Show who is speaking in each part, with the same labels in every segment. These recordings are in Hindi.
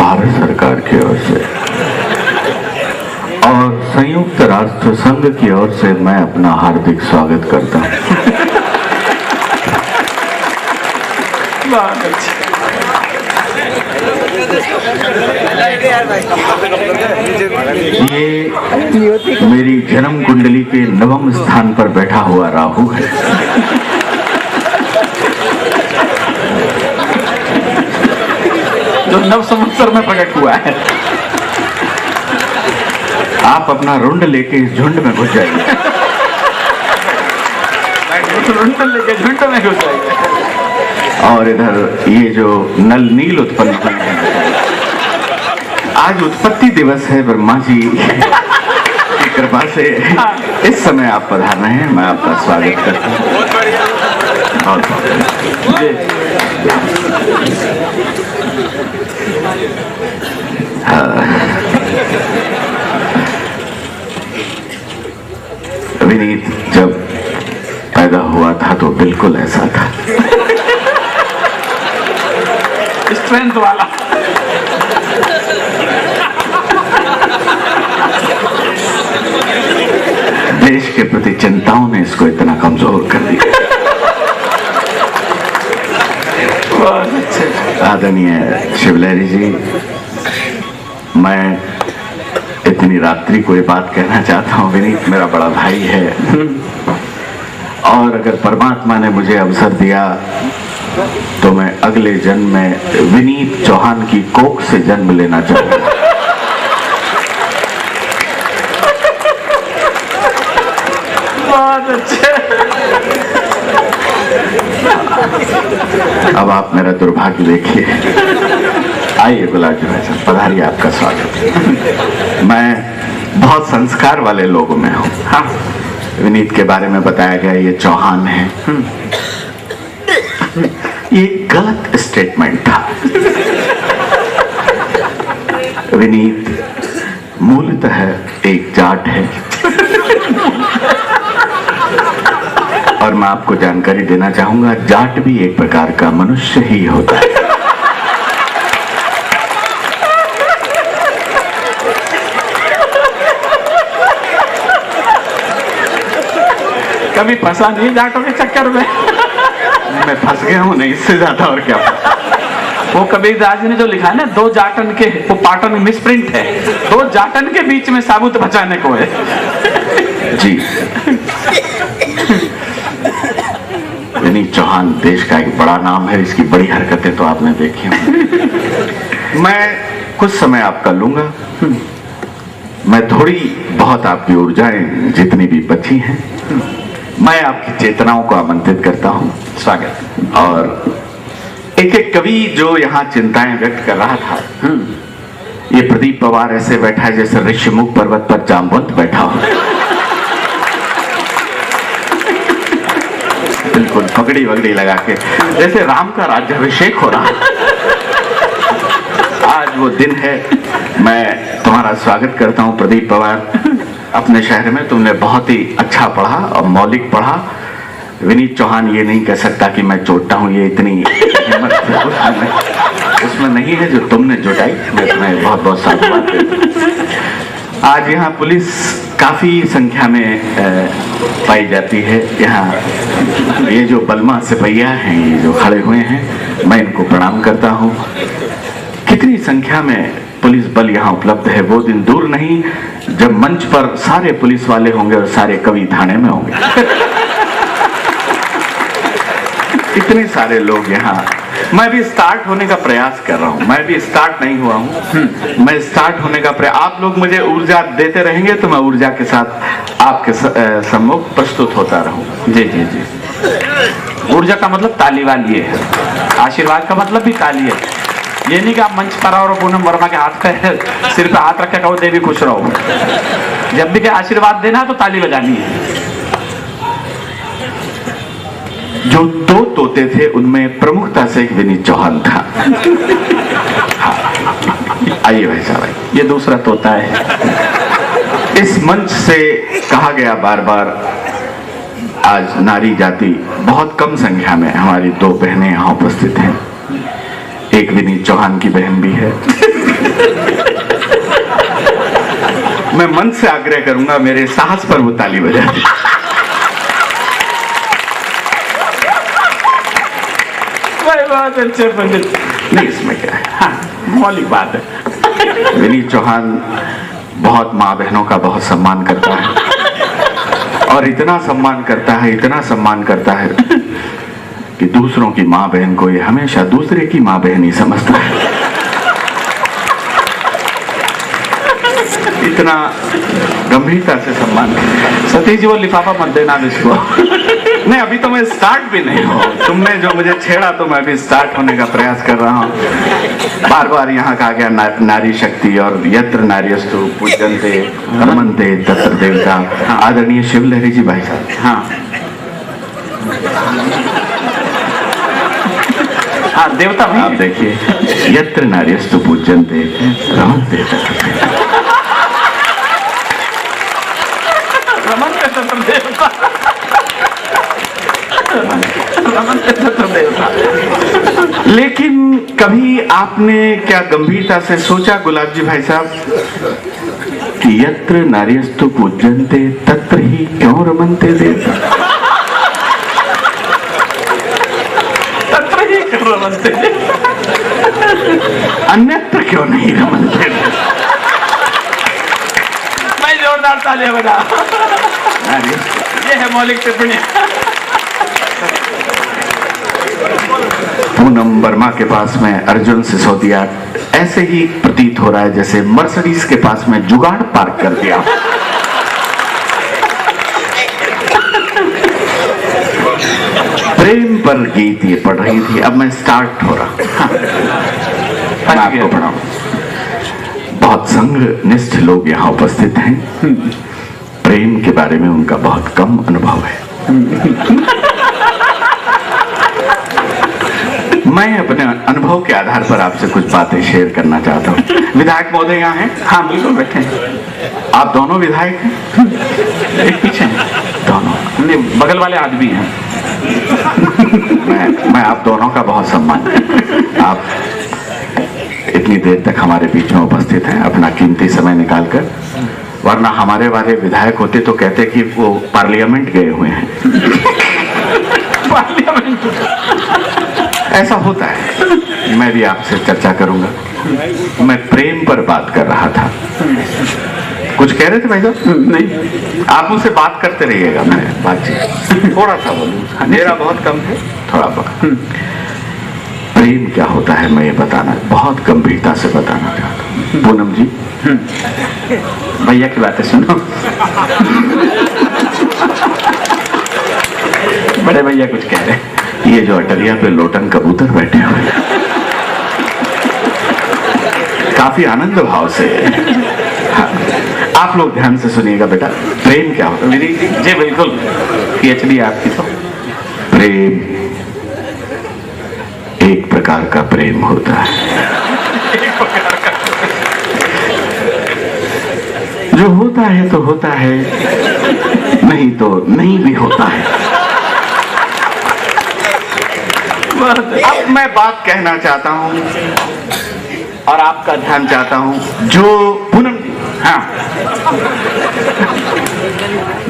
Speaker 1: भारत सरकार की ओर से और संयुक्त राष्ट्र संघ की ओर से मैं अपना हार्दिक स्वागत करता हूं। ये मेरी जन्म कुंडली के नवम स्थान पर बैठा हुआ राहु है।
Speaker 2: जो नव संवत्सर में प्रकट हुआ है।
Speaker 1: आप अपना रुंड लेके इस झुंड में घुस जाइए।
Speaker 2: रुंड लेके झुंड में घुस जाइए।
Speaker 1: और इधर ये जो नल नील उत्पन्न हुए हैं, आज उत्पत्ति दिवस है। ब्रह्मा जी की कृपा से इस समय आप पधार रहे हैं, मैं आपका स्वागत करता हूँ। बहुत विनीत जब पैदा हुआ था तो बिल्कुल ऐसा था,
Speaker 2: स्ट्रेंथ वाला।
Speaker 1: देश के प्रति चिंताओं ने इसको इतना कमजोर कर दिया। आदरणीय शिवलहरी जी, मैं इतनी रात्रि को ये बात कहना चाहता हूँ, विनीत मेरा बड़ा भाई है और अगर परमात्मा ने मुझे अवसर दिया तो मैं अगले जन्म में विनीत चौहान की कोख से जन्म लेना चाहूंगा।
Speaker 2: बहुत अच्छे।
Speaker 1: अब आप मेरा दुर्भाग्य देखिए। आइए गुलाब जी भाई साहब, पधारिए, आपका स्वागत। मैं बहुत संस्कार वाले लोगों में हूँ। हाँ, विनीत के बारे में बताया गया ये चौहान है, ये गलत स्टेटमेंट था। विनीत मूलतः एक जाट है और मैं आपको जानकारी देना चाहूंगा, जाट भी एक प्रकार का मनुष्य ही होता है।
Speaker 2: कभी फंसा नहीं जाटों के चक्कर में?
Speaker 1: मैं फंस गया हूं, नहीं इससे ज्यादा और क्या।
Speaker 2: वो कबीर दास जी ने जो लिखा है ना, दो जाटन के, वो पाटन में मिसप्रिंट है, दो जाटन के बीच में साबुत बचाने को है।
Speaker 1: जी, विनीत चौहान देश का एक बड़ा नाम है, इसकी बड़ी हरकतें तो आपने देखी होंगी। मैं कुछ समय आपका लूंगा, मैं थोड़ी बहुत आपकी ऊर्जाएं जितनी भी बची हैं मैं आपकी चेतनाओं को आमंत्रित करता हूं। स्वागत। और एक एक कवि जो यहाँ चिंताएं व्यक्त कर रहा था, ये प्रदीप पवार ऐसे बैठा है जैसे ऋषिमुख पर्वत पर जामवंत बैठा हो, बिल्कुल पगड़ी वगड़ी लगा के, जैसे राम का राज्याभिषेक हो रहा है। आज वो दिन है। मैं तुम्हारा स्वागत करता हूँ प्रदीप पवार। अपने शहर में तुमने बहुत ही अच्छा पढ़ा और मौलिक पढ़ा। विनीत चौहान ये नहीं कह सकता कि मैं चोटता हूँ, ये इतनी हिम्मत उसमें नहीं है जो तुमने जुटाई। मैं तुम्हें बहुत बहुत साधुवाद देता हूँ। आज यहाँ पुलिस काफी संख्या में पाई जाती है। यहाँ ये जो बलमा सिपहिया हैं, ये जो खड़े हुए हैं, मैं इनको प्रणाम करता हूँ। कितनी संख्या में पुलिस बल यहाँ उपलब्ध है। वो दिन दूर नहीं जब मंच पर सारे पुलिस वाले होंगे और सारे कवि थाने में होंगे। इतने सारे लोग यहाँ। मैं भी स्टार्ट होने का प्रयास कर रहा हूँ, मैं भी स्टार्ट नहीं हुआ हूँ, मैं स्टार्ट होने का प्रयास। आप लोग मुझे ऊर्जा देते रहेंगे तो मैं ऊर्जा के साथ आपके सम्मुख प्रस्तुत होता रहूँ।
Speaker 2: जी जी जी। ऊर्जा का मतलब ताली वाली है, आशीर्वाद का मतलब भी ताली है। ये नहीं कि आप मंच पर आओ और पूनम वर्मा के हाथ पे सिर पे हाथ रख के कहो देवी खुश रहो। जब भी आशीर्वाद देना है तो ताली बजानी है।
Speaker 1: जो दो तोते थे उनमें प्रमुखता से एक विनीत चौहान था। आइए भाई साहब,
Speaker 2: ये दूसरा तोता है।
Speaker 1: इस मंच से कहा गया बार बार, आज नारी जाति बहुत कम संख्या में, हमारी दो बहनें यहाँ उपस्थित हैं, एक विनीत चौहान की बहन भी है मैं मन से आग्रह करूंगा मेरे साहस पर वो ताली बजा दे।
Speaker 2: बहुत अच्छे पंडित।
Speaker 1: नहीं, इसमें क्या है,
Speaker 2: हाँ, मौलिक बात है।
Speaker 1: विनीत चौहान बहुत माँ बहनों का बहुत सम्मान करता है और इतना सम्मान करता है कि दूसरों की माँ बहन को ये हमेशा दूसरे की माँ बहन ही समझता है। इतना गंभीरता से सम्मान करता है।
Speaker 2: सतीश जी वो लिफाफा मत देना इसको।
Speaker 1: नहीं, अभी तो मैं स्टार्ट भी नहीं हूँ। तुमने जो मुझे छेड़ा तो मैं अभी स्टार्ट होने का प्रयास कर रहा हूँ। बार बार यहाँ कहा गया नारी शक्ति और यत्र नार्यस्तु पूज्यन्ते रमन्ते तत्र देवता। आदरणीय शिवलहरी जी भाई साहब,
Speaker 2: हाँ हाँ, देवता
Speaker 1: आप
Speaker 2: भाई
Speaker 1: देखिए, यत्र नार्यस्तु पूज्यन्ते रमन्ते तत्र देवता।
Speaker 2: रमन्ते तत्र देवता। रमन्ते तत्र देवता।
Speaker 1: लेकिन कभी आपने क्या गंभीरता से सोचा गुलाब जी भाई साहब कि यत्र नार्यस्तु पूज्यन्ते तत्र ही क्यों रमन्ते देवता?
Speaker 2: तत्र ही क्यों रमन्ते देवता?
Speaker 1: अन्यत्र क्यों नहीं रमन्ते?
Speaker 2: मैं जोरदार तालियां बजा। ये है मौलिक टिप्पणी।
Speaker 1: पूनम वर्मा के पास में अर्जुन सिसोदिया ऐसे ही प्रतीत हो रहा है जैसे मर्सिडीज के पास में जुगाड़ पार्क कर दिया। प्रेम पर गीत ये पढ़ रही थी, अब मैं स्टार्ट हो रहा। मैं आपको पढ़ाऊं। बहुत संघ निष्ठ लोग यहाँ उपस्थित हैं। प्रेम के बारे में उनका बहुत कम अनुभव है। मैं अपने अनुभव के आधार पर आपसे कुछ बातें शेयर करना चाहता हूँ। विधायक महोदय यहाँ हैं?
Speaker 2: हाँ बिल्कुल बैठे हैं।
Speaker 1: आप दोनों विधायक हैं?
Speaker 2: एक पीछे हैं।
Speaker 1: दोनों?
Speaker 2: नहीं, बगल वाले आदमी हैं।
Speaker 1: मैं आप दोनों का बहुत सम्मान करता हूं। आप इतनी देर तक हमारे बीच में उपस्थित हैं, अपना कीमती समय निकालकर। वरना हमारे वाले विधायक होते तो कहते कि वो पार्लियामेंट गए हुए हैं।
Speaker 2: पार्लियामेंट
Speaker 1: ऐसा होता है। मैं भी आपसे चर्चा करूंगा। मैं प्रेम पर बात कर रहा था। कुछ कह रहे थे भाई साहब?
Speaker 2: नहीं,
Speaker 1: आप मुझसे बात करते रहिएगा। मैं बातचीत थोड़ा सा बोलूँ, मेरा बहुत कम है, थोड़ा बहुत। प्रेम क्या होता है मैं ये बताना, बहुत गंभीरता से बताना चाहता हूँ। पूनम जी,
Speaker 2: भैया की बातें सुनो। बड़े भैया कुछ कह रहे हैं।
Speaker 1: ये जो अटरिया पे लोटन कबूतर बैठे हुए हैं, काफी आनंद भाव से। हाँ, आप लोग ध्यान से सुनिएगा बेटा। प्रेम क्या होता है? मेरी
Speaker 2: जी बिल्कुल, PhD आपकी तो।
Speaker 1: प्रेम एक प्रकार का प्रेम होता है जो होता है तो होता है, नहीं तो नहीं भी होता है। अब मैं बात कहना चाहता हूं और आपका ध्यान चाहता हूं। जो पूनम, हाँ,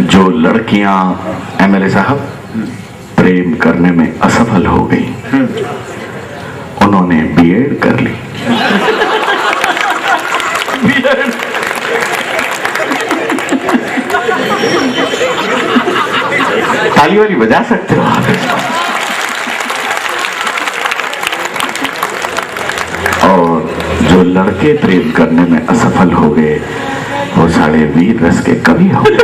Speaker 1: जो लड़कियां MLA साहब प्रेम करने में असफल हो गई, उन्होंने B.Ed कर ली। ताली वाली बजा सकते हो आप। और जो लड़के प्रेम करने में असफल हो गए, वो साढ़े वीर रस के कवि हो गए।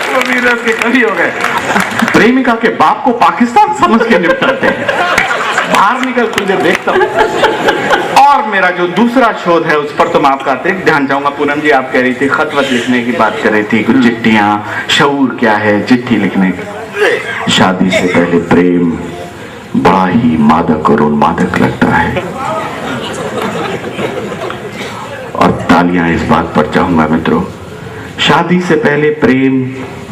Speaker 2: वो वीर रस के कवि हो गए।
Speaker 1: प्रेमिका के बाप को पाकिस्तान समझ के निपटाते हैं। बाहर निकल तुझे देखता हूं। और मेरा जो दूसरा शोध है उस पर तो मैं आपका अतिरिक्त ध्यान चाहूंगा। पूनम जी, आप कह रही थी खत वत लिखने की बात कर रही थी, कुछ चिट्ठियां, शऊर क्या है चिट्ठी लिखने की। शादी से पहले प्रेम बड़ा ही मादक और उन्मादक लगता है। और तालियां इस बात पर चाहूंगा मित्रों, शादी से पहले प्रेम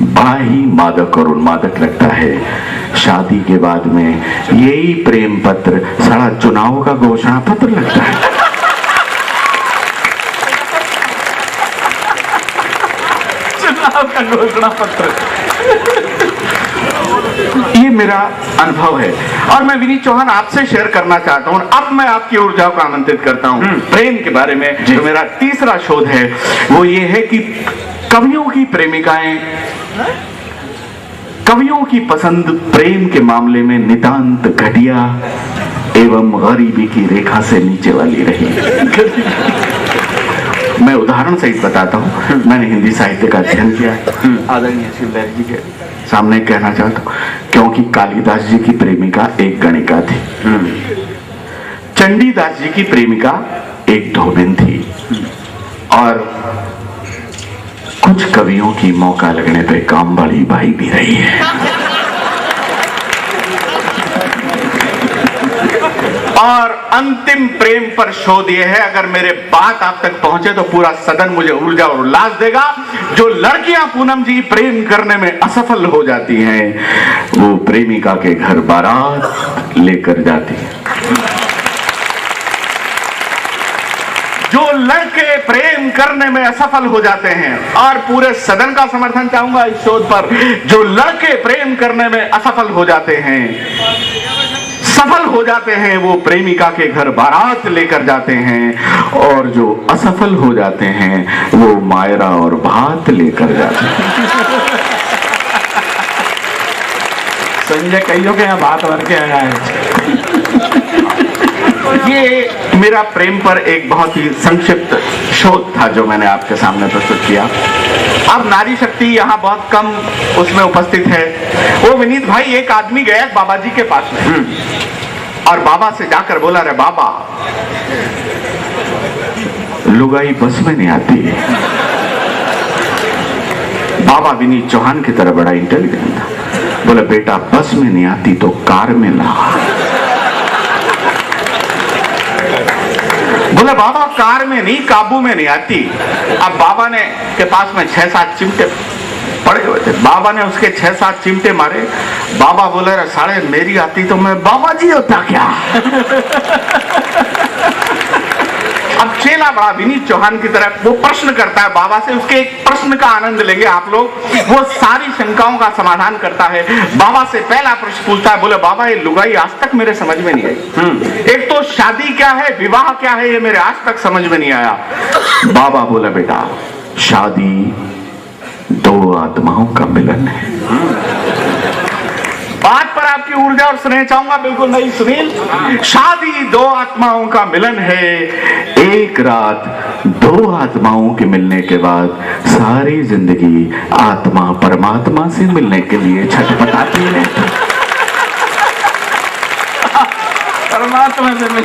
Speaker 1: बड़ा ही मादक और उन्मादक लगता है। शादी के बाद में यही प्रेम पत्र सारा चुनाव का घोषणा पत्र लगता है।
Speaker 2: चुनाव का घोषणा पत्र।
Speaker 1: ये मेरा अनुभव है और मैं विनीत चौहान आपसे शेयर करना चाहता हूं। अब मैं आपकी ऊर्जा को आमंत्रित करता हूं प्रेम के बारे में। जो मेरा तीसरा शोध है वो ये है कि कवियों की प्रेमिकाएं, कवियों की पसंद प्रेम के मामले में नितांत घटिया एवं गरीबी की रेखा से नीचे वाली रही। मैं उदाहरण सहित बताता हूं। मैंने हिंदी साहित्य का अध्ययन किया है। आदरणीय शिवलहरी जी के सामने कहना चाहता हूं, क्योंकि कालिदास जी की प्रेमिका एक गणिका थी, चंडीदास जी की प्रेमिका एक धोबिन थी, और कुछ कवियों की मौका लगने पे कामवाली बाई भी रही है। और अंतिम प्रेम पर शोध यह है, अगर मेरे बात आप तक पहुंचे तो पूरा सदन मुझे ऊर्जा और उल्लास देगा। जो लड़कियां पूनम जी प्रेम करने में असफल हो जाती हैं वो प्रेमिका के घर बारात लेकर जाती हैं। जो लड़के प्रेम करने में असफल हो जाते हैं, और पूरे सदन का समर्थन चाहूंगा इस शोध पर, जो लड़के प्रेम करने में असफल हो जाते हैं, सफल हो जाते हैं, वो प्रेमिका के घर बारात लेकर जाते हैं, और जो असफल हो जाते हैं वो मायरा और भात लेकर जाते हैं।
Speaker 2: संजय कईयों के यहाँ भात भर के आया है।
Speaker 1: ये मेरा प्रेम पर एक बहुत ही संक्षिप्त शोध था जो मैंने आपके सामने प्रस्तुत किया। अब नारी शक्ति यहाँ बहुत कम उसमें उपस्थित है। वो विनीत भाई, एक आदमी गया बाबा जी के पास में और बाबा से जाकर बोला, रे बाबा, लुगाई बस में नहीं आती है। बाबा विनीत चौहान की तरह बड़ा इंटेलिजेंट था। बोला, बेटा बस में नहीं आती तो कार में ला। बोले, बाबा कार में नहीं, काबू में नहीं आती। अब बाबा ने के पास में 6-7 चिमटे पड़े हुए थे। बाबा ने उसके 6-7 चिमटे मारे। बाबा बोले, रे साले, मेरी आती तो मैं बाबा जी होता क्या। अब चेला बड़ा विनीत चौहान की तरह वो प्रश्न करता है बाबा से। उसके एक प्रश्न का आनंद लेंगे आप लोग। वो सारी शंकाओं का समाधान करता है। बाबा से पहला प्रश्न पूछता है, बोले, बाबा ये लुगाई आज तक मेरे समझ में नहीं आई। एक तो शादी क्या है, विवाह क्या है, ये मेरे आज तक समझ में नहीं आया। बाबा बोला, बेटा शादी दो आत्माओं का मिलन है। बात पर आपकी ऊर्जा और स्नेह चाहूंगा, बिल्कुल नहीं सुनील। शादी दो आत्माओं का मिलन है। एक रात दो आत्माओं के मिलने के बाद सारी जिंदगी आत्मा परमात्मा से मिलने के लिए छटपटाती है।
Speaker 2: परमात्मा से मिल,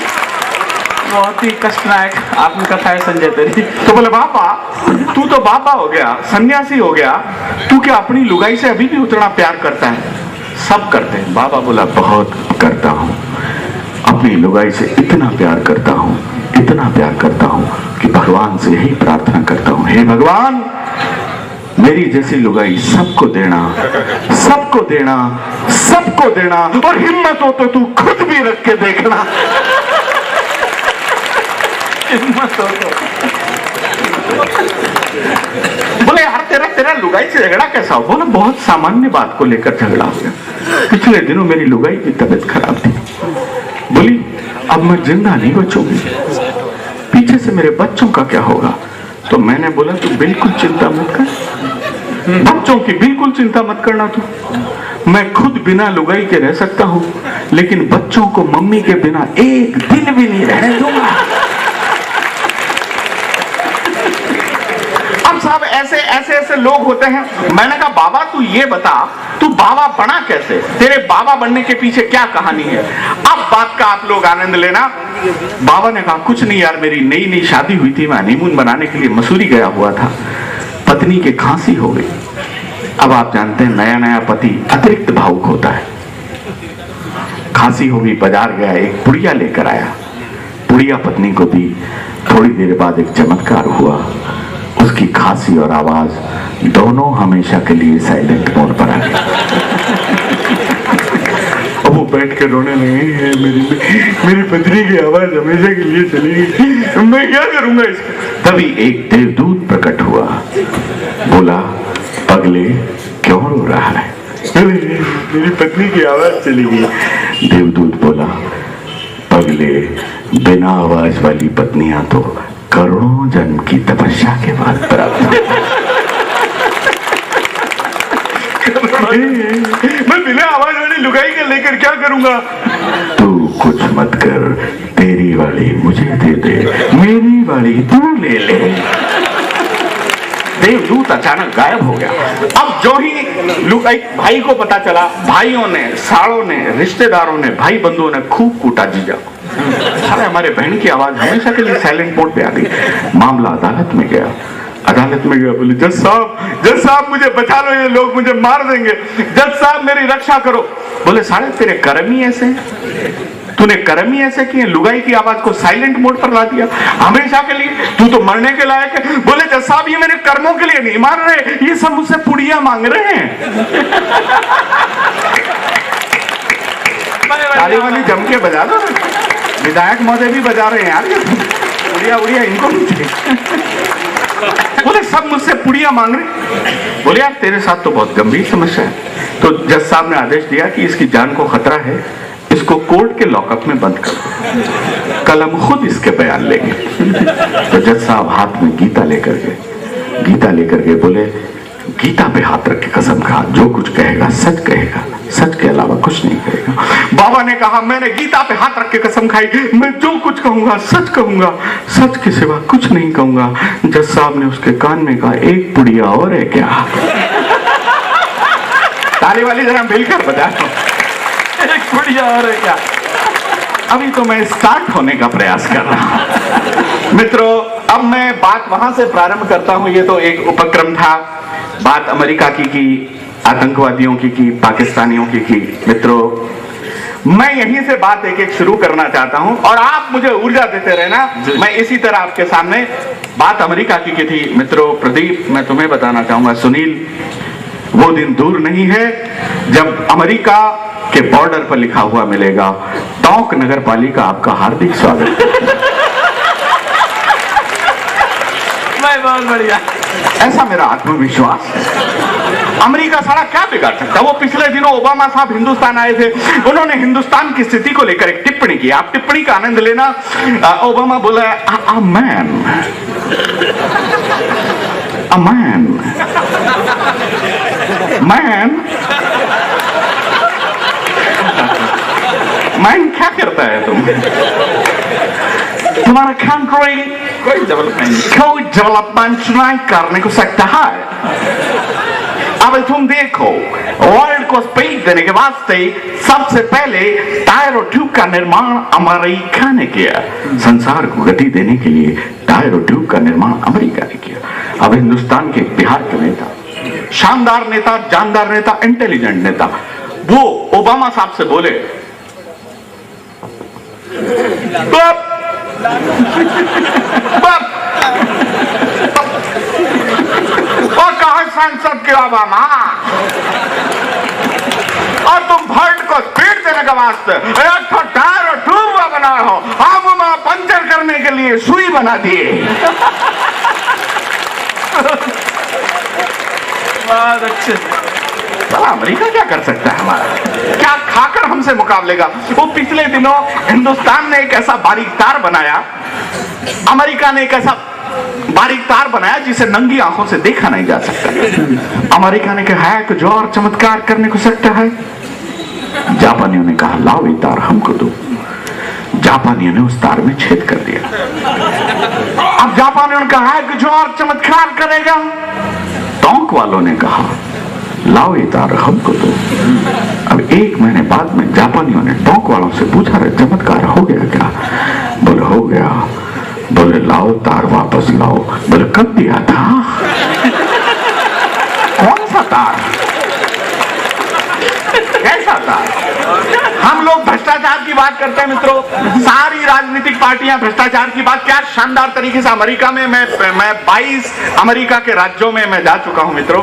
Speaker 2: बहुत ही कष्टनायक आपने कथा है संजय तेरी।
Speaker 1: तो बोले, बाबा तू तो बाबा हो गया, सन्यासी हो गया, तू क्या अपनी लुगाई से अभी भी उतना प्यार करता है? सब करते हैं। बाबा बोला, बहुत करता हूं, अपनी लुगाई से इतना प्यार करता हूं, इतना प्यार करता हूं कि भगवान से यही प्रार्थना करता हूं, हे भगवान मेरी जैसी लुगाई सबको देना, सबको देना, सबको देना, और हिम्मत हो तो तू खुद भी रख के देखना।
Speaker 2: हिम्मत हो तो।
Speaker 1: बोले, यार तेरा लुगाई से झगड़ा कैसा हो? बोला, बहुत सामान्य बात को लेकर झगड़ा हो गया। पिछले दिनों मेरी लुगाई की तबीयत खराब थी। बोली, अब मैं जिंदा नहीं बचूंगी, पीछे से मेरे बच्चों का क्या होगा? तो मैंने बोला, तू बिल्कुल चिंता मत कर, बच्चों की बिल्कुल चिंता मत करना तू। मैं खुद बिना लुगाई के रह सकता हूं, लेकिन बच्चों को मम्मी के बिना एक दिन भी नहीं रहने दूंगा। साहब ऐसे लोग होते हैं। मैंने कहा, बाबा तू ये बता, तू बाबा बना कैसे? तेरे बाबा बनने के पीछे क्या कहानी है? अब बात का आप लोग आनंद लेना। बाबा ने कहा, कुछ नहीं यार, मेरी नई नई शादी हुई थी, मैं हनीमून बनाने के लिए मसूरी गया हुआ था, पत्नी के खांसी हो गई। अब आप जानते हैं नया नया पति अतिरिक्त भावुक होता है। खांसी हो गई, बाजार गया, एक पुड़िया लेकर आया, पुड़िया पत्नी को दी। थोड़ी देर बाद एक चमत्कार हुआ, उसकी खांसी और आवाज दोनों हमेशा के लिए साइलेंट मोड पर आ गई। अब वो बैठ के रोने लगे, मेरी पत्नी की आवाज हमेशा के लिए चली गई, मैं क्या करूंगा इसका। तभी एक देवदूत प्रकट हुआ, बोला, पगले क्यों रो रहा है? मेरी पत्नी की आवाज चली गई। देवदूत बोला, पगले बिना आवाज वाली पत्नियां तो करोड़ों जन्म की तपस्या के बाद प्राप्त। मैं बिना आवाज वाली लुगाई के लेकर क्या करूंगा? तू कुछ मत कर, तेरी वाली मुझे दे दे, मेरी वाली तू ले ले। देवदूत अचानक गायब हो गया। अब जो ही लुगाई भाई को पता चला, भाइयों ने, सालों ने, रिश्तेदारों ने, भाई बंधुओं ने खूब कूटा जीजा। सारे हमारे बहन की आवाज हमेशा के लिए साइलेंट मोड पे आ गई। मामला अदालत में गया। अदालत में गया, बोले, जज साहब मुझे बचा लो, ये लोग मुझे मार देंगे, जज साहब मेरी रक्षा करो। बोले, साले तेरे कर्म ही ऐसे, तूने कर्म ही ऐसे किए, लुगाई की आवाज को साइलेंट मोड पर ला दिया हमेशा के लिए, तू तो मरने के लायक है। बोले, जज साहब ये मेरे कर्मों के लिए नहीं मार रहे, ये सब मुझसे पुड़िया मांग रहे हैं। ताली वाली जम के बजा दो, विधायक महोदय भी बजा रहे हैं यार, पुड़िया उड़िया इनको नहीं चाहिए। बोले, सब मुझसे पुड़िया मांग रहे। बोले, यार तेरे साथ तो बहुत गंभीर समस्या है। तो जज साहब ने आदेश दिया कि इसकी जान को खतरा है, इसको कोर्ट के लॉकअप में बंद कर दो, कल हम खुद इसके बयान लेंगे। तो जज साहब हाथ में गीता लेकर गए, बोले, गीता पे हाथ रख के कसम खा, जो कुछ कहेगा सच कहेगा, सच के अलावा कुछ नहीं कहेगा। बाबा ने कहा, मैंने गीता पे हाथ रख के कसम खाई, मैं जो कुछ कहूंगा सच कहूंगा, सच के सिवा कुछ नहीं कहूंगा। जज साहब ने उसके कान में कहा, एक पुड़िया और है क्या? ताली वाली जरा मिलकर बजा, एक पुड़िया और है क्या? अभी तो मैं स्टार्ट होने का प्रयास कर रहा हूं। मित्रों, अब मैं बात वहां से प्रारंभ करता हूं। ये तो एक उपक्रम था, बात अमेरिका की, आतंकवादियों की, पाकिस्तानियों की। मित्रों, मैं यहीं से बात एक शुरू करना चाहता हूं और आप मुझे ऊर्जा देते रहना। मैं इसी तरह आपके सामने बात अमेरिका की थी। मित्रों, प्रदीप, मैं तुम्हें बताना चाहूंगा, सुनील, वो दिन दूर नहीं है जब अमेरिका के बॉर्डर पर लिखा हुआ मिलेगा, टोंक नगर पालिका आपका हार्दिक स्वागत। बहुत बढ़िया, ऐसा मेरा आत्मविश्वास है। अमेरिका सारा क्या बिगाड़ सकता? वो पिछले दिनों ओबामा साहब हिंदुस्तान आए थे, उन्होंने हिंदुस्तान की स्थिति को लेकर एक टिप्पणी की। आप टिप्पणी का आनंद लेना। ओबामा बोला, अ मैन क्या करता है तुम? तुम्हारा कंट्री कोई डेवलपमेंट नहीं करने को सकता है। अब तुम देखो, वर्ल्ड को स्पीड देने के वास्ते सबसे पहले टायर और ट्यूब का निर्माण अमेरिका ने किया। संसार को गति देने के लिए टायर और ट्यूब का निर्माण अमेरिका ने किया। अब हिंदुस्तान के बिहार के नेता, शानदार नेता, जानदार नेता, इंटेलिजेंट नेता, वो ओबामा साहब से बोले, और कहा सांसद के ओबामा, और तुम वर्ल्ड को स्पीड देने के वास्ते एक तो टायर और ट्यूब बना हो, हम पंचर करने के लिए सुई बना दिए। बहुत अच्छे। अमेरिका क्या कर सकता है हमारा? क्या खाकर हमसे मुकाबलेगा? वो पिछले दिनों हिंदुस्तान ने एक ऐसा बारीक तार बनाया, अमेरिका ने एक ऐसा बारीक तार बनाया जिसे नंगी आंखों से देखा नहीं जा सकता। अमेरिका ने कहा है कुछ और चमत्कार करने को सकता है। जापानियों ने कहा, लाओ ये तार हमको दो। जापानियों ने उस तार में छेद कर दिया। अब जापानियों ने कहा है कुछ और चमत्कार करेगा। टोंक वालों ने कहा, लाओ ये तार हमको दो। अब एक महीने बाद में जापानियों ने टोंक वालों से पूछा, रे चमत्कार हो गया क्या? बोले हो गया। बोले लाओ तार वापस लाओ। बोले कब दिया था? कौन सा तार? कैसा तार? हम लोग भ्रष्टाचार की बात करते हैं मित्रों, सारी राजनीतिक पार्टियां भ्रष्टाचार की बात, क्या शानदार तरीके से अमेरिका में मैं 22 अमेरिका के राज्यों में मैं जा चुका हूं मित्रों।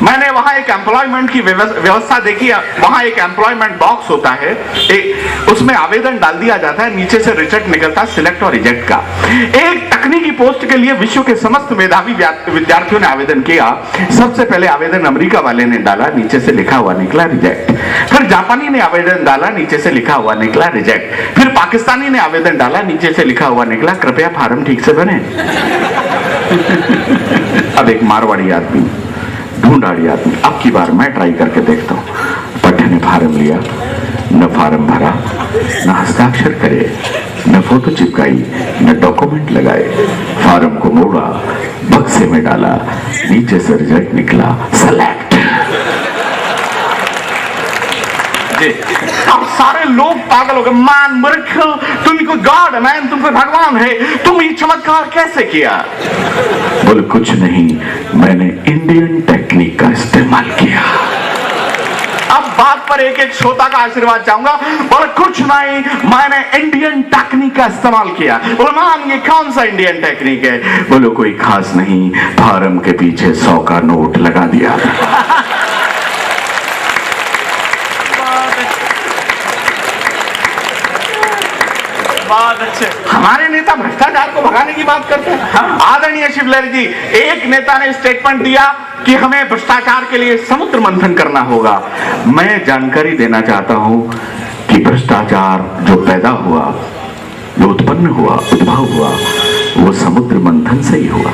Speaker 1: मैंने वहां एक एम्प्लॉयमेंट की व्यवस्था देखी। वहां एक एम्प्लॉयमेंट बॉक्स होता है, उसमें आवेदन डाल दिया जाता है, नीचे से रिजेक्ट निकलता है, सिलेक्ट और रिजेक्ट का। एक तकनीकी पोस्ट के लिए विश्व के समस्त मेधावी विद्यार्थियों ने आवेदन किया। सबसे पहले आवेदन अमेरिका वाले ने डाला, नीचे से लिखा हुआ निकला रिजेक्ट। फिर जापानी ने आवेदन डाला, नीचे से लिखा हुआ निकला रिजेक्ट। फिर पाकिस्तानी ने आवेदन डाला, नीचे से लिखा हुआ निकला कृपया फार्म ठीक से भरें। अब एक मारवाड़ी आदमी, ढूंढाड़ी आदमी, अब की बार मैं ट्राई करके देखता हूं। पट्टे ने फार्म लिया, न फार्म भरा, न हस्ताक्षर करे, न फोटो चिपकाई, न डॉक्यूमेंट लगाए। फार्म को मोड़ा, बक्से में डाला, नीचे से रिजेक्ट निकला, सेलेक्ट। अब सारे लोग पागल हो गए, मान मूर्ख, तुम कोई गॉड मैन, तुम कोई भगवान है, तुम ये चमत्कार कैसे किया? बोले कुछ नहीं, मैंने इंडियन टेक्निक का इस्तेमाल किया। अब बात पर एक एक श्रोता का आशीर्वाद चाहूंगा। बोले कुछ नहीं, मैंने इंडियन टेक्निक का इस्तेमाल किया। बोले मान ये कौन सा इंडियन टेक्निक है? बोलो कोई खास नहीं, फार्म के पीछे 100 का नोट लगा दिया।
Speaker 2: बहुत अच्छे।
Speaker 1: हमारे नेता भ्रष्टाचार को भगाने की बात करते हैं। आदरणीय शिवलहरी जी, एक नेता ने स्टेटमेंट दिया कि हमें भ्रष्टाचार के लिए समुद्र मंथन करना होगा। मैं जानकारी देना चाहता हूं कि भ्रष्टाचार जो पैदा हुआ, जो उत्पन्न हुआ, उद्भव हुआ, वो समुद्र मंथन से ही हुआ।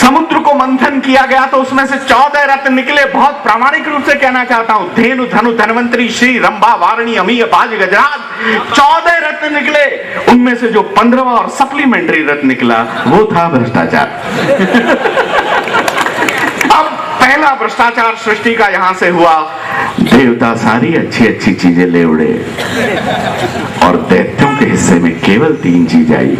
Speaker 1: समुद्र को मंथन किया गया तो उसमें से 14 रत्न निकले। बहुत प्रामाणिक रूप से कहना चाहता हूं, धेनु धनु धनवंतरी श्री रंभा वारणी अमीय बाज गजराज, 14 रत्न निकले। उनमें से जो 15वां और सप्लीमेंट्री रत्न निकला वो था भ्रष्टाचार। अब पहला भ्रष्टाचार सृष्टि का यहां से हुआ। देवता सारी अच्छी अच्छी चीजें ले उड़े और दैत्यों के हिस्से में केवल 3 चीज आई,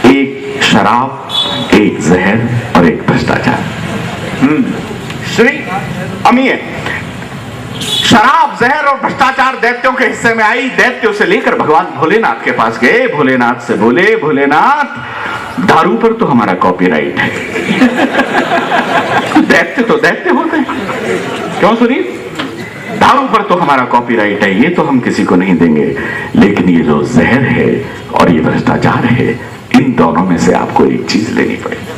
Speaker 1: एक शराब, एक जहर और एक भ्रष्टाचार। श्री अमीय, शराब, जहर और भ्रष्टाचार दैत्यों के हिस्से में आई। दैत्य उसे लेकर भगवान भोलेनाथ के पास गए। भोलेनाथ से बोले, भोलेनाथ दारू पर तो हमारा कॉपीराइट है। दैत्य तो दैत्य होते हैं, क्यों सुनी? दारू पर तो हमारा कॉपीराइट है, ये तो हम किसी को नहीं देंगे, लेकिन ये जो जहर है और ये भ्रष्टाचार है, इन दोनों में से आपको एक चीज लेनी पड़ेगी।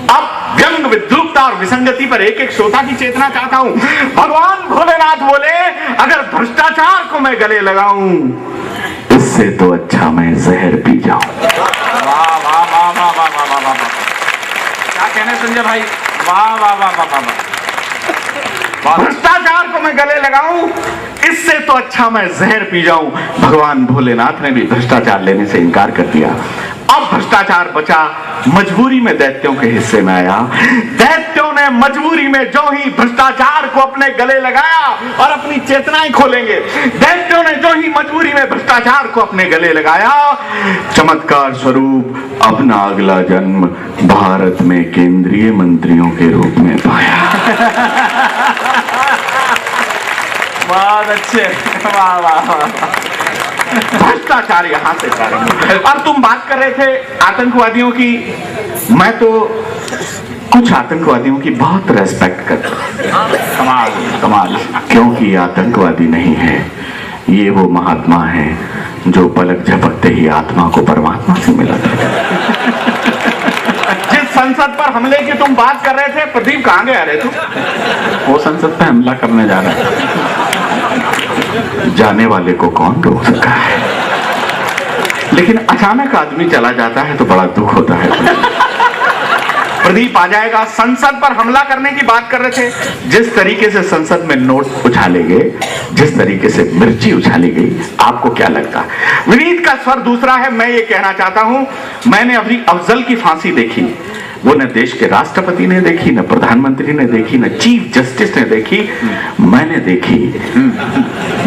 Speaker 1: अब व्यंग, विद्रूपता और विसंगति पर एक एक श्रोता की चेतना चाहता हूं। भगवान भोलेनाथ बोले, अगर भ्रष्टाचार को मैं गले लगाऊं, इससे तो अच्छा मैं जहर पी जाऊं।
Speaker 2: वाह वाह वाह वाह वाह वाह वाह वाह, क्या कहने संजय भाई, वाह वाह वाह वाह वाह।
Speaker 1: भ्रष्टाचार को मैं गले लगाऊं, इससे तो अच्छा मैं जहर पी जाऊं। भगवान भोलेनाथ ने भी भ्रष्टाचार लेने से इनकार कर दिया। अब भ्रष्टाचार बचा, मजबूरी में दैत्यों के हिस्से में आया। दैत्यों ने मजबूरी में जो ही भ्रष्टाचार को अपने गले लगाया, और अपनी चेतनाएं खोलेंगे, दैत्यों ने जो ही मजबूरी में भ्रष्टाचार को अपने गले लगाया, चमत्कार स्वरूप अपना अगला जन्म भारत में केंद्रीय मंत्रियों के रूप में पाया।
Speaker 2: बहुत अच्छे, वाह वाह वाह।
Speaker 1: भ्रष्टाचार यहां से प्रारंभ। और तुम बात कर रहे थे आतंकवादियों की, मैं तो कुछ आतंकवादियों की बहुत रेस्पेक्ट करता हूं।
Speaker 2: कमाल कमाल।
Speaker 1: क्योंकि आतंकवादी नहीं है, ये वो महात्मा है जो पलक झपकते ही आत्मा को परमात्मा से मिला था। जिस संसद पर हमले की तुम बात कर रहे थे, प्रदीप कहां गया रे तू?
Speaker 2: वो संसद पे हमला करने जा रहा है।
Speaker 1: जाने वाले को कौन रोक सकता है? लेकिन अचानक आदमी चला जाता है तो बड़ा दुख होता है। प्रदीप आ जाएगा। संसद पर हमला करने की बात कर रहे थे। जिस तरीके से संसद में नोट उछाले गए, जिस तरीके से मिर्ची उछाली गई, आपको क्या लगता है? विनीत का स्वर दूसरा है। मैं ये कहना चाहता हूं, मैंने अभी अफजल की फांसी देखी, वो न देश के राष्ट्रपति ने देखी, न प्रधानमंत्री ने देखी, न चीफ जस्टिस ने देखी, मैंने देखी।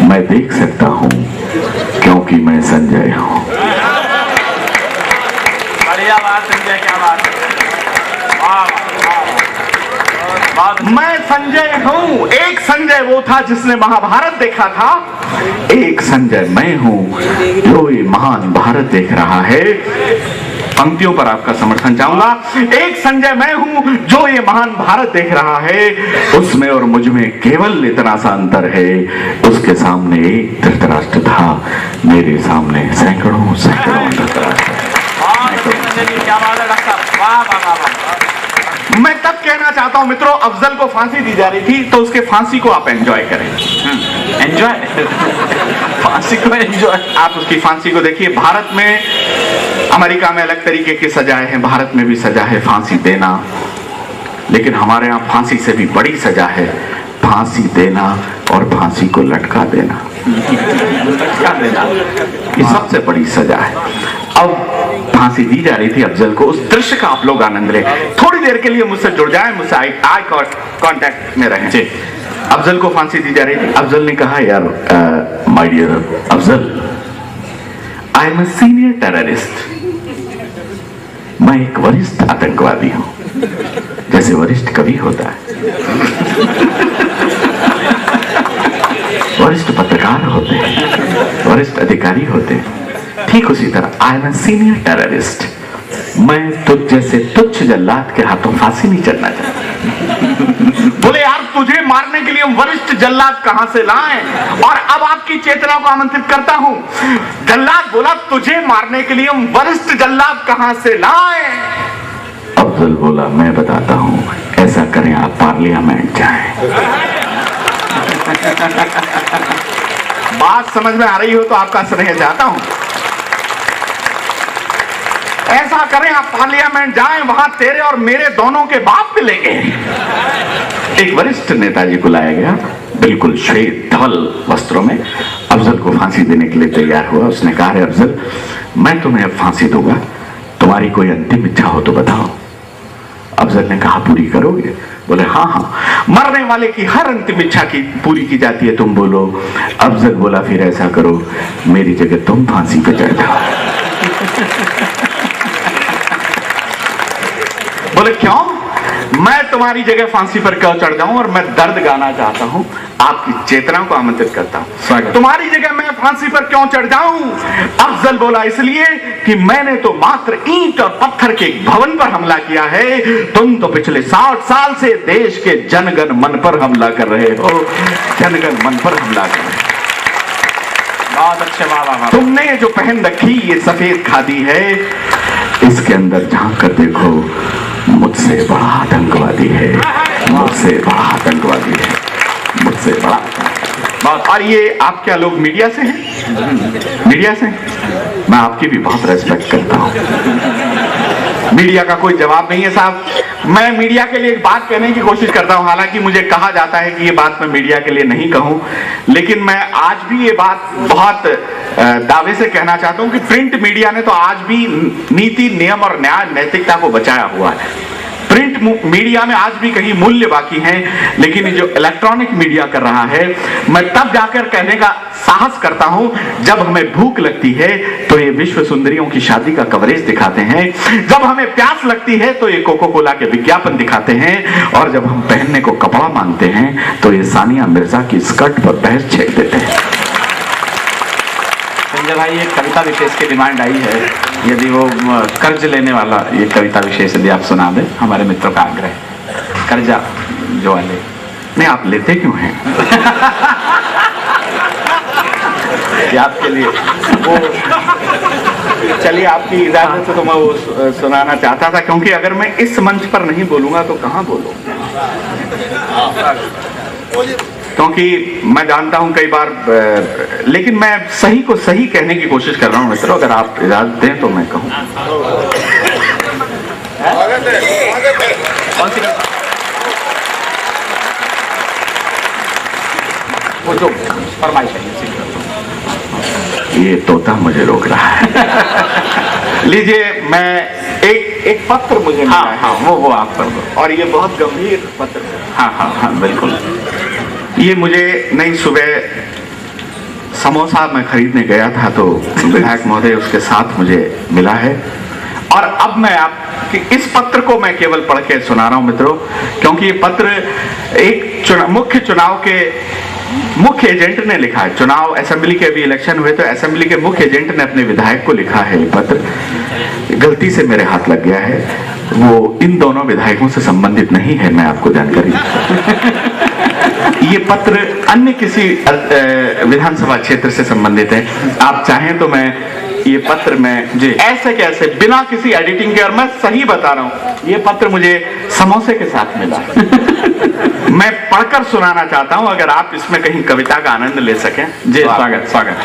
Speaker 1: मैं देख सकता हूं क्योंकि मैं संजय हूं।
Speaker 2: बढ़िया बात संजय, क्या बात है,
Speaker 1: मैं संजय हूं। एक संजय वो था जिसने महाभारत देखा था, एक संजय मैं हूं जो ये महान भारत देख रहा है। पंक्तियों पर आपका समर्थन चाहूंगा। एक संजय मैं हूं जो ये महान भारत देख रहा है, उसमें और मुझ में केवल इतना सा अंतर है, उसके सामने एक धृतराष्ट्र था, मेरे सामने सैकड़ों सैकड़ों धृतराष्ट्र। मैं तब कहना चाहता हूं मित्रों, अफजल को फांसी दी जा रही थी तो उसके फांसी को आप एंजॉय करें।
Speaker 2: एंजॉय फांसी को एंजॉय।
Speaker 1: आप उसकी फांसी को देखिए। भारत में, अमेरिका में अलग तरीके की सजाएं हैं, भारत में भी सजा है फांसी देना, लेकिन हमारे यहाँ फांसी से भी बड़ी सजा है फांसी देना और फांसी को लटका देना।
Speaker 2: लटका देना
Speaker 1: ये सबसे बड़ी सजा है। अब फांसी दी जा रही थी अफजल को, उस दृश्य का आप लोग आनंद लें। थोड़ी देर के लिए मुझसे जुड़ जाएं, मुझसे आई कांटेक्ट में रहें। अफजल को फांसी दी जा रही थी। अफजल ने कहा, यार my dear Afzal, I am a senior terrorist. मैं एक वरिष्ठ आतंकवादी हूं, जैसे वरिष्ठ कवि होता है, वरिष्ठ पत्रकार होते हैं, वरिष्ठ अधिकारी होते हैं, ठीक उसी तरह आई एम अ सीनियर टेररिस्ट। मैं तुझ जैसे तुच्छ जल्लाद के हाथों फांसी नहीं चढ़ना चाहता। बोले यार, तुझे मारने के लिए हम वरिष्ठ जल्लाद कहां से लाएं? और अब आपकी चेतना को आमंत्रित करता हूं। जल्लाद बोला, तुझे मारने के लिए हम वरिष्ठ जल्लाद कहां से लाएं? अफजल बोला, मैं बताता हूं, ऐसा करें आप पार्लियामेंट जाएं। बात समझ में आ रही हो तो आपका स्नेह चाहता हूं। ऐसा करें आप पार्लियामेंट जाएं, वहां तेरे और मेरे दोनों के बाप मिलेंगे। एक वरिष्ठ नेताजी को लाया गया, बिल्कुल श्वेत धवल वस्त्रों में, अफजल को फांसी देने के लिए तैयार हुआ। उसने कहा, अफजल, मैं तुम्हें अब फांसी दूंगा, तुम्हारी कोई अंतिम इच्छा हो तो बताओ। अफजल ने कहा, पूरी करोगे? बोले, हाँ हाँ, मरने वाले की हर अंतिम इच्छा की पूरी की जाती है, तुम बोलो। अफजल बोला, फिर ऐसा करो, मेरी जगह तुम फांसी पे चढ़ जाओ। बोले, क्यों? मैं तुम्हारी जगह फांसी पर क्यों चढ़ जाऊं? और मैं दर्द गाना चाहता हूं, आपकी चेतना को आमंत्रित करता हूं। तुम्हारी जगह मैं फांसी पर क्यों चढ़ जाऊं? अफजल बोला, इसलिए कि मैंने तो मात्र ईंट और पत्थर के एक भवन पर हमला किया है, तुम तो पिछले 60 साल से देश के जनगण मन पर हमला कर रहे हो। जनगण मन पर हमला कर रहे हो।
Speaker 2: बहुत अच्छे बाबा।
Speaker 1: तुमने जो पहन रखी ये सफेद खादी है, इसके अंदर झांक कर देखो, मुझसे बड़ा आतंकवादी है, मुझसे बड़ा आतंकवादी है, मुझसे बड़ा। और ये आप क्या लोग मीडिया से हैं? मीडिया से? मैं आपकी भी बहुत रेस्पेक्ट करता हूं। मीडिया का कोई जवाब नहीं है साहब। मैं मीडिया के लिए एक बात कहने की कोशिश करता हूं, हालांकि मुझे कहा जाता है कि ये बात मैं मीडिया के लिए नहीं कहूं, लेकिन मैं आज भी ये बात बहुत दावे से कहना चाहता हूं कि प्रिंट मीडिया ने तो आज भी नीति, नियम और न्याय, नैतिकता को बचाया हुआ है। प्रिंट मीडिया में आज भी कहीं मूल्य बाकी हैं, लेकिन जो इलेक्ट्रॉनिक मीडिया कर रहा है, मैं तब जाकर कहने का साहस करता हूं जब हमें भूख लगती है तो ये विश्व सुंदरियों की शादी का कवरेज दिखाते हैं, जब हमें प्यास लगती है तो ये कोको कोला के विज्ञापन दिखाते हैं, और जब हम पहनने को कपड़ा मांगते हैं तो ये सानिया मिर्जा की स्कर्ट पर बहस छेड़ देते हैं।
Speaker 2: संजय भाई, एक कविता विशेष की डिमांड आई है, यदि वो कर्ज लेने वाला ये कविता विशेष यदि आप सुना दें, हमारे मित्रों का आग्रह। कर्जा जो वाले नहीं, आप लेते क्यों हैं? ये आपके लिए वो, चलिए आपकी इजाजत से तो मैं वो सुनाना चाहता था, क्योंकि अगर मैं इस मंच पर नहीं बोलूंगा तो कहां बोलूं? क्योंकि मैं जानता हूं कई बार, लेकिन मैं सही को सही कहने की कोशिश कर रहा हूं मित्रों, अगर आप इजाजत दें तो मैं कहूं। वो जो फरमाइश है, ये तोता मुझे रोक रहा है। लीजिए, मैं एक पत्र मुझे मिला है। हाँ, वो आप कर दो। और ये बहुत गंभीर पत्र है।
Speaker 1: हाँ, बिल्कुल। ये मुझे नई सुबह समोसा मैं खरीदने गया था तो विधायक महोदय उसके साथ मुझे मिला है, और अब मैं आपके इस पत्र को मैं केवल पढ़ के सुना रहा हूं मित्रों, क्योंकि ये पत्र एक मुख्य चुनाव के मुख्य एजेंट ने लिखा है। चुनाव असेंबली के भी इलेक्शन हुए तो असेंबली के मुख्य एजेंट ने अपने विधायक को लिखा है ये पत्र, गलती से मेरे हाथ लग गया है, वो इन दोनों विधायकों से संबंधित नहीं है, मैं आपको जानकारी ये पत्र अन्य किसी विधानसभा क्षेत्र से संबंधित है। आप चाहें तो मैं ये पत्र में जी ऐसे कैसे बिना किसी एडिटिंग के, और मैं सही बता रहा हूं, ये पत्र मुझे समोसे के साथ मिला मैं पढ़कर सुनाना चाहता हूं, अगर आप इसमें कहीं कविता का आनंद ले सकें।
Speaker 2: जी स्वागत स्वागत।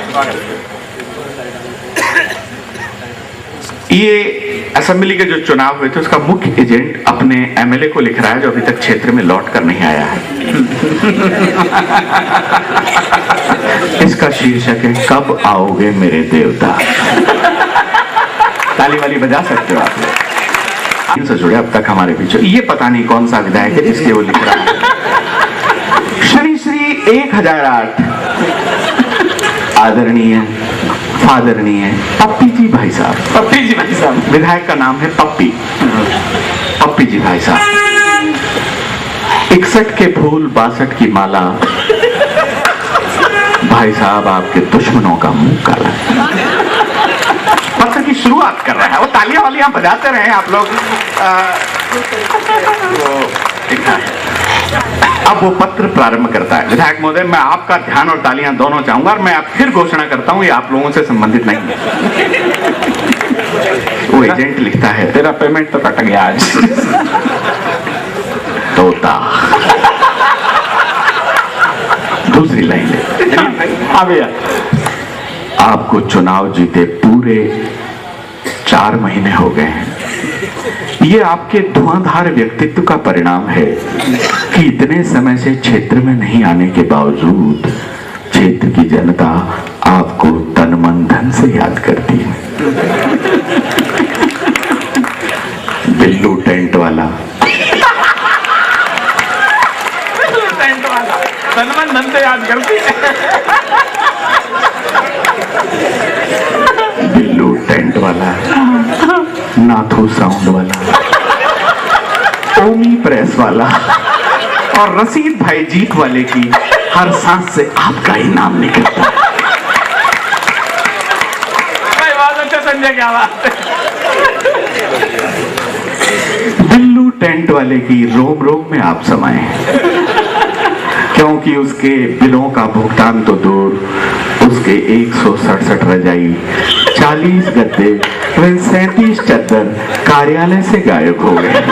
Speaker 1: ये असेंबली के जो चुनाव हुए थे उसका मुख्य एजेंट अपने एमएलए को लिख रहा है जो अभी तक क्षेत्र में लौट कर नहीं आया है। इसका शीर्षक है कब आओगे मेरे देवता। ताली वाली बजा सकते हो आप। इनसे जुड़े अब तक हमारे पीछे ये पता नहीं कौन सा विधायक है जिसके वो लिख रहा है। श्री 1008 आदरणीय आदरणीय पप्पी जी भाई साहब।
Speaker 2: पप्पी जी भाई साहब,
Speaker 1: विधायक का नाम है पप्पी। पप्पी जी भाई साहब। 61 के फूल 62 की माला, भाई साहब आपके दुश्मनों का मुंह काला। पत्र की शुरुआत कर रहा है वो, तालियां वालियां बजाते रहे आप लोग। अब वो पत्र प्रारंभ करता है। विधायक महोदय, मैं आपका ध्यान और तालियां दोनों चाहूंगा, और मैं आप फिर घोषणा करता हूं ये आप लोगों से संबंधित नहीं है। वो एजेंट लिखता है,
Speaker 2: तेरा पेमेंट तो कट गया आज।
Speaker 1: तोता। दूसरी लाइन ले, आपको चुनाव जीते पूरे 4 महीने हो गए हैं। ये आपके धुआंधार व्यक्तित्व का परिणाम है कि इतने समय से क्षेत्र में नहीं आने के बावजूद क्षेत्र की जनता आपको तन मन धन से याद करती है। बिल्लू टेंट वाला,
Speaker 2: तन मन धन से याद करती है।
Speaker 1: बिल्लू टेंट वाला, नाथू साउंड वाला, ओमी प्रेस वाला और रसीद भाई जीत वाले की हर सांस से आपका ही नाम निकलता है।
Speaker 2: भाई बहुत अच्छा संजय, क्या बात है।
Speaker 1: बिल्लू टेंट वाले की रोम रोम में आप समाये हैं, क्योंकि उसके बिलों का भुगतान तो दूर, उसके 167 रजाई, 40 गद्दे व 37 चद्दर कार्यालय से गायब हो गए।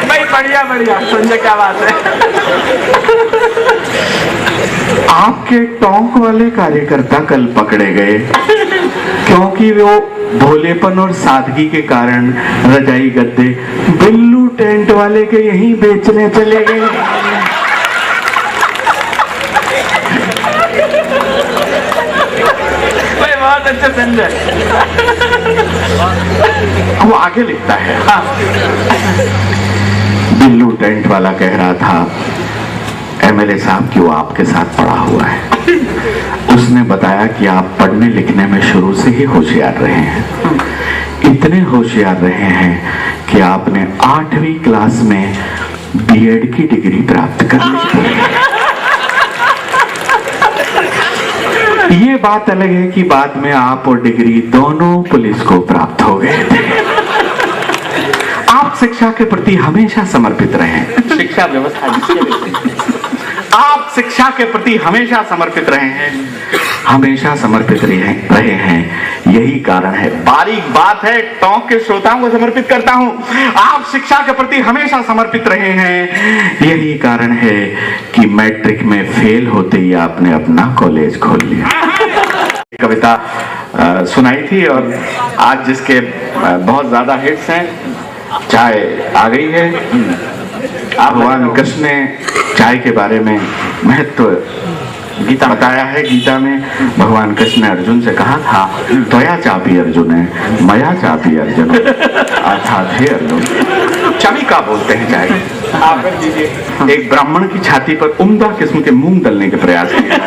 Speaker 2: भाई बढ़िया बढ़िया संजय, क्या बात है।
Speaker 1: आपके टोंक वाले कार्यकर्ता कल पकड़े गए, क्योंकि वो भोलेपन और सादगी के कारण रजाई गद्दे बिल्लू टेंट वाले के यहीं बेचने चले गए।
Speaker 2: बहुत अच्छा संजय।
Speaker 1: वो आगे लिखता है, हाँ। बिल्लू टेंट वाला कह रहा था एमएलए साहब कि वो आपके साथ पढ़ा हुआ है। उसने बताया कि आप पढ़ने लिखने में शुरू से ही होशियार रहे हैं, इतने होशियार रहे हैं कि आपने 8वीं क्लास में बीएड की डिग्री प्राप्त कर ली। ये बात अलग है कि बाद में आप और डिग्री दोनों पुलिस को प्राप्त हो गए थे। आप शिक्षा के प्रति हमेशा समर्पित रहे। शिक्षा व्यवस्था, आप शिक्षा के प्रति हमेशा समर्पित रहे हैं, हमेशा समर्पित रहे हैं। यही कारण है, बारीक बात है, टोंक के श्रोताओं को समर्पित करता हूं। आप शिक्षा के प्रति हमेशा समर्पित रहे हैं, यही कारण है कि मैट्रिक में फेल होते ही आपने अपना कॉलेज खोल लिया। कविता सुनाई थी, और आज जिसके बहुत ज्यादा हिट्स हैं, चाय आ गई है। भगवान कृष्ण ने चाय के बारे में महत्व गीता बताया है। गीता में भगवान कृष्ण ने अर्जुन से कहा था, त्वया चापी अर्जुन है मया चापी अर्जुन, अर्थात हे अर्जुन। चमिका बोलते हैं चाय। आप एक ब्राह्मण की छाती पर उम्दा किस्म के मूंग दलने के प्रयास किए।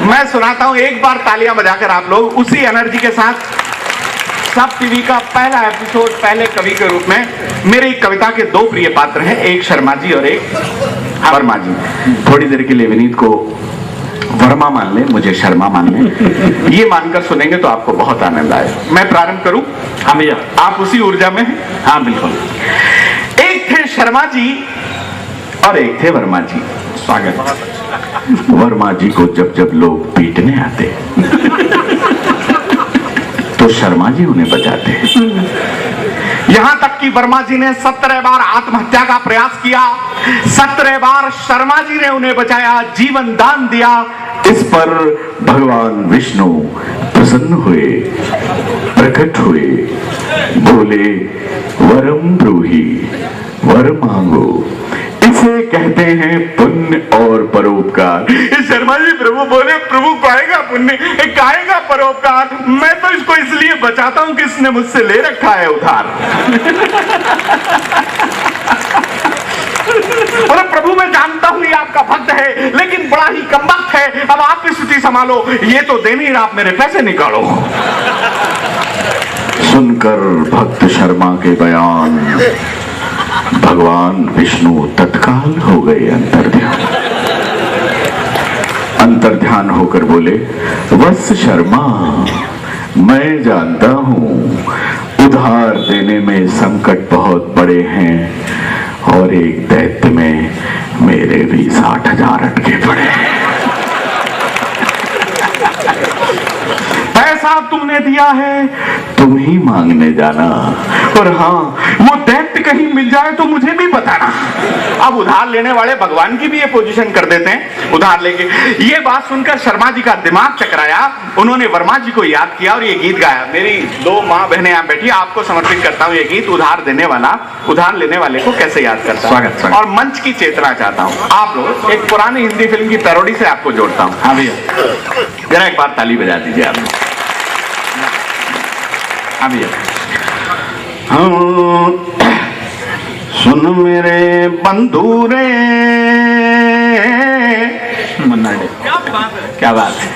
Speaker 1: मैं सुनाता हूं, एक बार तालियां बजाकर आप लोग उसी एनर्जी के साथ सब टीवी का पहला एपिसोड पहले कवि के रूप में। मेरी कविता के दो प्रिय पात्र हैं, एक शर्मा जी और एक वर्मा जी। थोड़ी देर के लिए विनीत को वर्मा मान ले, मुझे शर्मा मान ले। ये मानकर सुनेंगे तो आपको बहुत आनंद आए। मैं प्रारंभ करूं?
Speaker 2: हाँ भैया।
Speaker 1: आप उसी ऊर्जा में हैं?
Speaker 2: हाँ बिल्कुल।
Speaker 1: एक थे शर्मा जी और एक थे वर्मा जी। स्वागत। वर्मा जी को जब जब लोग पीटने आते तो शर्मा जी उन्हें बचाते। यहां तक कि वर्मा जी ने 17 बार आत्महत्या का प्रयास किया, 17 बार शर्मा जी ने उन्हें बचाया, जीवन दान दिया। इस पर भगवान विष्णु प्रसन्न हुए, प्रकट हुए, बोले वरम ब्रूहि, वर मांगो। इसे कहते हैं पुण्य और परोपकार। शर्मा जी प्रभु बोले, प्रभु काहेगा पुण्य, काहेगा परोपकार? मैं तो इसको इसलिए बचाता हूं कि इसने मुझसे ले रखा है उधार। बोले प्रभु मैं जानता हूं ये आपका भक्त है, लेकिन बड़ा ही कमबख्त है, अब आप की स्थिति संभालो, ये तो दे नहीं रहा, आप मेरे पैसे निकालो। सुनकर भक्त शर्मा के बयान भगवान विष्णु तत्काल हो गए अंतर्ध्यान। अंतर्ध्यान होकर बोले, वत्स शर्मा, मैं जानता हूं उधार देने में संकट बहुत बड़े हैं और एक दैत्य में मेरे भी 60,000 अटके पड़े हैं। पैसा तुमने दिया है, तुम ही मांगने जाना, और हाँ वो दैत्य कहीं मिल जाए तो मुझे भी बताना। अब उधार लेने वाले भगवान की भी ये पोजीशन कर देते हैं, उधार लेके। ये बात सुनकर शर्मा जी का दिमाग चकराया, उन्होंने वर्मा जी को याद किया और ये गीत गाया। मेरी दो माँ बहनें यहाँ बैठी, आपको समर्पित करता हूँ ये गीत। उधार देने वाला उधार लेने वाले को कैसे याद करता है।
Speaker 2: स्वागत।
Speaker 1: और मंच की चेतना चाहता हूँ। आप लोग एक पुरानी हिंदी फिल्म की पैरोडी से आपको जोड़ता हूँ।
Speaker 2: हाँ भैया।
Speaker 1: जरा एक बार ताली बजा दीजिए आप।
Speaker 2: हाँ भैया।
Speaker 1: सुन मेरे बंधु रे,
Speaker 2: मन्ना डे, क्या बात है।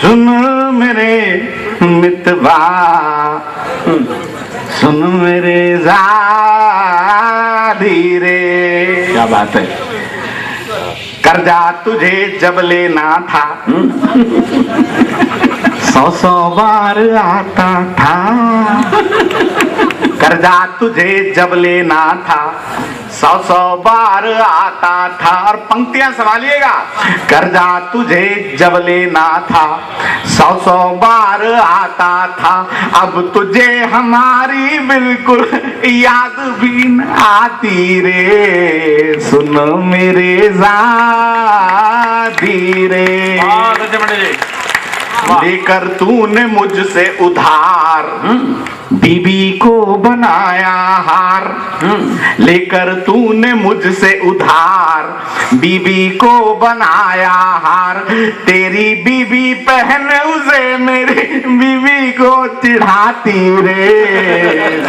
Speaker 1: सुन मेरे मितवा, सुन मेरे जादी रे,
Speaker 2: क्या बात है।
Speaker 1: कर्जा तुझे जब लेना था 100 बार आता था। कर्जा तुझे जब लेना था 100 बार आता था। और पंक्तियां संभालिएगा। कर्जा तुझे जब लेना था 100 बार आता था, अब तुझे हमारी बिल्कुल याद भी न आती रे। सुन मेरे जादी रे, लेकर तूने मुझसे उधार बीबी को बनाया हार। लेकर तूने मुझसे उधार बीबी को बनाया हार। तेरी बीबी पहन उसे मेरी बीबी को चिढ़ाती रे।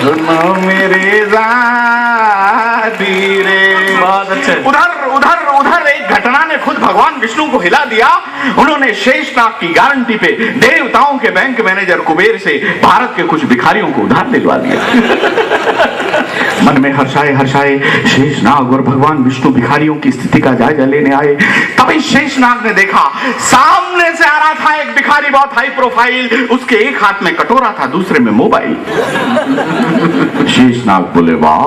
Speaker 1: सुनो मेरे जादी रे।
Speaker 2: बहुत अच्छे।
Speaker 1: उधर उधर उधर एक घटना ने खुद भगवान विष्णु को हिला दिया। उन्होंने शेषनाग की गारंटी पे देवताओं के बैंक मैनेजर कुबेर से भारत के कुछ भिखारियों को उधार दिलवा दिया। मन में हर्षाए हर्षाए शेषनाग और भगवान विष्णु भिखारियों की स्थिति का जायजा लेने आए। तभी शेषनाग ने देखा सामने से आ रहा था एक भिखारी, बहुत हाई प्रोफाइल। उसके एक हाथ में कटोरा था, दूसरे में मोबाइल। शेषनाग बोले, वाह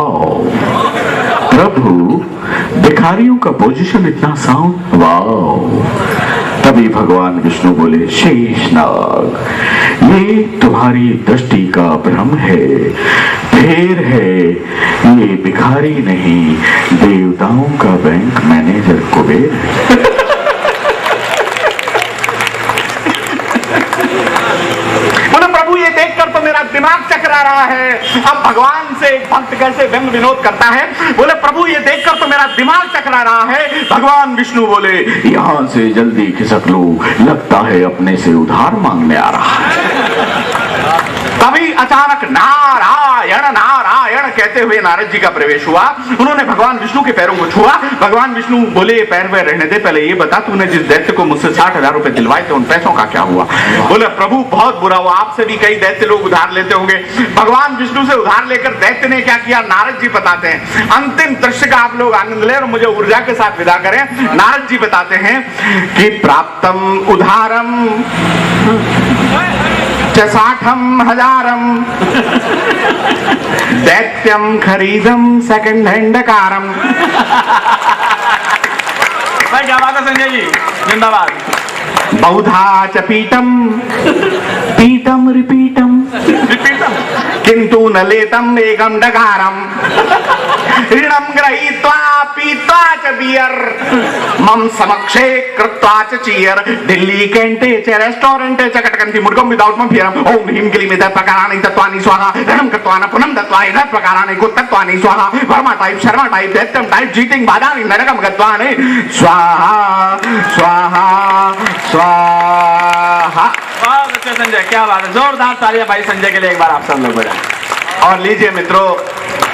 Speaker 1: प्रभु, भिखारियों का पोजीशन इतना साउंड, वाह। तभी भगवान विष्णु बोले, शेषनाग, ये तुम्हारी दृष्टि का भ्रम है, फेर है। ये भिखारी नहीं, देवताओं का बैंक मैनेजर कुबेर। बोले प्रभु, ये देखकर तो मेरा दिमाग चकरा रहा है। अब भगवान से एक भक्त कैसे व्यंग विनोद करता है। बोले प्रभु, ये देखकर तो मेरा दिमाग चकरा रहा है। भगवान विष्णु बोले, यहां से जल्दी खिसक लो, लगता है अपने से उधार मांगने आ रहा है। तभी अचानक नारायण नारायण कहते हुए नारद जी का प्रवेश हुआ। उन्होंने भगवान विष्णु के पैरों को छुआ। भगवान विष्णु बोले ये पैर वैर रहने दे, पहले ये बता तूने जिस दैत्य को मुझसे 60,000 रुपए दिलवाए थे उन पैसों का क्या हुआ? बोले प्रभु बहुत बुरा हुआ, आपसे भी कई दैत्य लोग उधार लेते होंगे। भगवान विष्णु से उधार लेकर दैत्य ने क्या किया, नारद जी बताते हैं। अंतिम दृश्य का आप लोग आनंद लें और मुझे ऊर्जा के साथ विदा करें। नारद जी बताते हैं कि प्राप्तम उधारम 60,000 दैत्यम खरीदम सेकंड हैंड कारम।
Speaker 2: भाई क्या बात है संजय जी, जिंदाबाद।
Speaker 1: बहुधा च पीतम पीतम रिपीटम किंतु न लेतम एकम डकारम ऋणम गृहीत्वा पीत्वा च बियर मम समक्षे कृत्वा च चीयर दिल्ली कैंटे च रेस्टोरेंटे च कटकंती मुर्गम विदाउट मम फिरम ओम ह्रीं क्लीं एतत् प्रकाराणि तत्त्वानि स्वाहा ऋणम कृत्वा न पुनम दत्त्वा एतत् प्रकाराणि कुतत्वानि स्वाहा वर्मा टाइप शर्मा टाइप दैत्यम टाइप जीटिंग बादामि नरकम गत्वानि स्वाहा स्वाहा स्वाहा।
Speaker 2: बहुत अच्छे संजय, क्या बात है, जोरदार तालियां भाई संजय के लिए एक बार आप सब लोग बजाएं।
Speaker 1: और लीजिए मित्रों,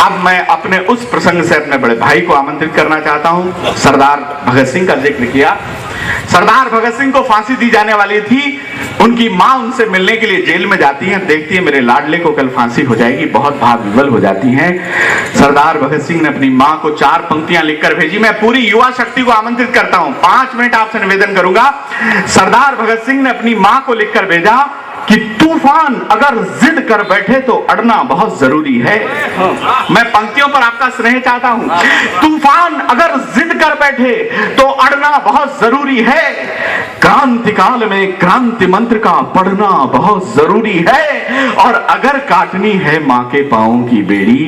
Speaker 1: अब मैं अपने उस प्रसंग से अपने बड़े भाई को आमंत्रित करना चाहता हूं। सरदार भगत सिंह का जिक्र किया। सरदार भगत सिंह को फांसी दी जाने वाली थी। उनकी मां उनसे मिलने के लिए जेल में जाती है, देखती है मेरे लाडले को कल फांसी हो जाएगी, बहुत भाव विवल हो जाती हैं। सरदार भगत सिंह ने अपनी मां को 4 पंक्तियां लिखकर भेजी। मैं पूरी युवा शक्ति को आमंत्रित करता हूं, 5 मिनट आपसे निवेदन करूंगा। सरदार भगत सिंह ने अपनी मां को लिखकर भेजा कि तूफान अगर जिद कर बैठे तो अड़ना बहुत जरूरी है। मैं पंक्तियों पर आपका स्नेह चाहता हूं। तूफान अगर जिद कर बैठे तो अड़ना बहुत जरूरी है। क्रांति काल में क्रांति मंत्र का पढ़ना बहुत जरूरी है। और अगर काटनी है मां के पांवों की बेड़ी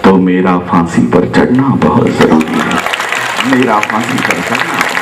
Speaker 1: तो मेरा फांसी पर चढ़ना बहुत जरूरी है। मेरा फांसी पर चढ़ना